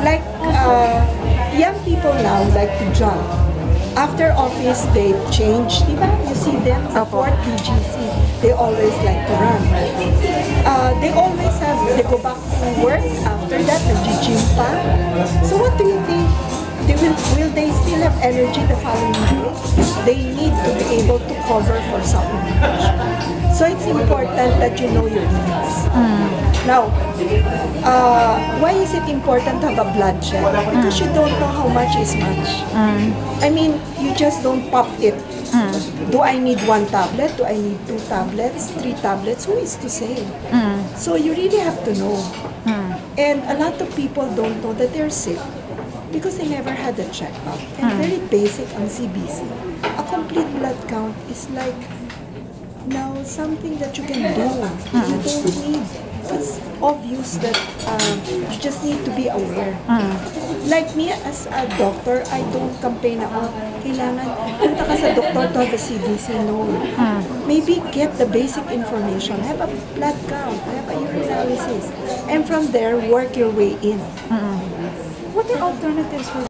Like, young people now like to jump. After office, they change, diba? You see them, the fourth BGC, they always like to run. They always have, they go back to work after that, nag-gym pa. So what do you think? Will they still have energy the following day? They need to be able to cover for supplementation. So it's important that you know your needs. Now, why is it important to have a blood check? Because you don't know how much is much. I mean, you just don't pop it. Do I need 1 tablet? Do I need 2 tablets? 3 tablets? Who is to say? So you really have to know. And a lot of people don't know that they're sick because they never had a checkup. And very basic ang CBC. A complete blood count is like now something that you can do. You don't need. It's obvious that you just need to be aware. Like me as a doctor, I don't campaign ako, kailangan punta ka sa doctor to have a CBC. No. Maybe get the basic information. Have a blood count, have a urinalysis. And from there, work your way in. What are alternatives for